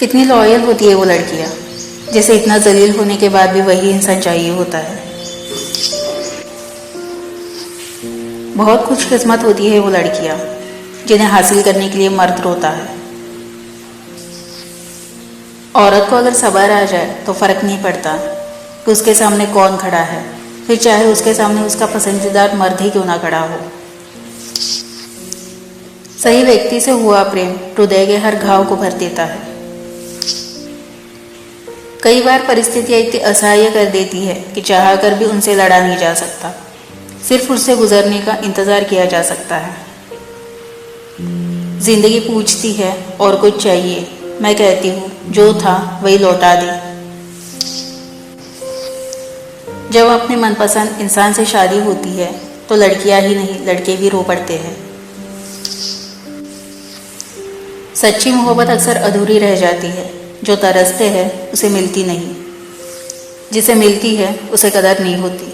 कितनी लॉयल होती है वो लड़कियां, जिसे इतना जलील होने के बाद भी वही इंसान चाहिए होता है। बहुत खुशकिस्मत होती है वो लड़कियां जिन्हें हासिल करने के लिए मर्द रोता है। औरत को अगर सब्र आ जाए तो फर्क नहीं पड़ता कि उसके सामने कौन खड़ा है, फिर चाहे उसके सामने उसका पसंदीदा मर्द ही क्यों ना खड़ा हो। सही व्यक्ति से हुआ प्रेम हृदय के हर घाव को भर देता है। कई बार परिस्थितियां इतनी असहाय कर देती है कि चाह कर भी उनसे लड़ा नहीं जा सकता, सिर्फ उससे गुजरने का इंतजार किया जा सकता है। जिंदगी पूछती है और कुछ चाहिए, मैं कहती हूँ जो था वही लौटा दे। जब अपने मनपसंद इंसान से शादी होती है तो लड़कियां ही नहीं लड़के भी रो पड़ते हैं। सच्ची मोहब्बत अक्सर अधूरी रह जाती है, जो तरसते हैं उसे मिलती नहीं, जिसे मिलती है उसे कदर नहीं होती।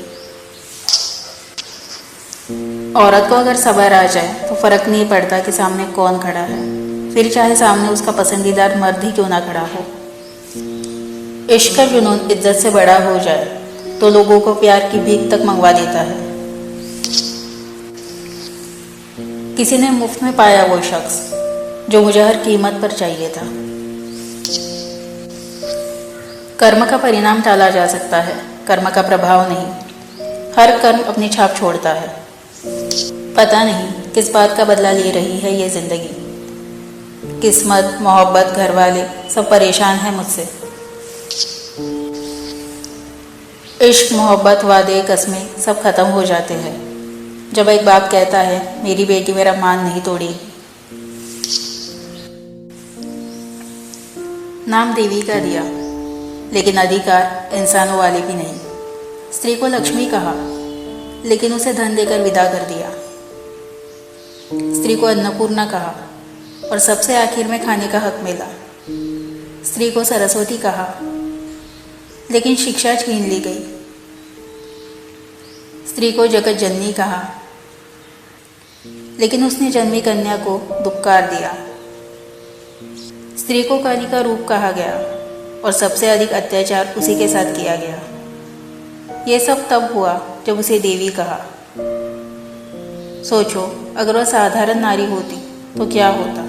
औरत को अगर सब्र आ जाए तो फर्क नहीं पड़ता कि सामने कौन खड़ा है, फिर चाहे सामने उसका पसंदीदा मर्द ही क्यों ना खड़ा हो। इश्क का जुनून इज्जत से बड़ा हो जाए तो लोगों को प्यार की भीख तक मंगवा देता है। किसी ने मुफ्त में पाया वो शख्स जो मुझे हर कीमत पर चाहिए था। कर्म का परिणाम टाला जा सकता है, कर्म का प्रभाव नहीं। हर कर्म अपनी छाप छोड़ता है। पता नहीं किस बात का बदला ले रही है ये जिंदगी। किस्मत, मोहब्बत, घर वाले सब परेशान हैं मुझसे। इश्क, मोहब्बत, वादे, कस्में सब खत्म हो जाते हैं जब एक बाप कहता है मेरी बेटी मेरा मान नहीं तोड़ेगी। नाम देवी का दिया, लेकिन अधिकार इंसानों वाले भी नहीं। स्त्री को लक्ष्मी कहा, लेकिन उसे धन देकर विदा कर दिया। स्त्री को अन्नपूर्णा कहा और सबसे आखिर में खाने का हक मिला। स्त्री को सरस्वती कहा, लेकिन शिक्षा छीन ली गई। स्त्री को जगत जननी कहा, लेकिन उसने जन्मी कन्या को दुक्कार दिया। स्त्री को काली का रूप कहा गया और सबसे अधिक अत्याचार उसी के साथ किया गया। यह सब तब हुआ जब उसे देवी कहा। सोचो, अगर वह साधारण नारी होती तो क्या होता।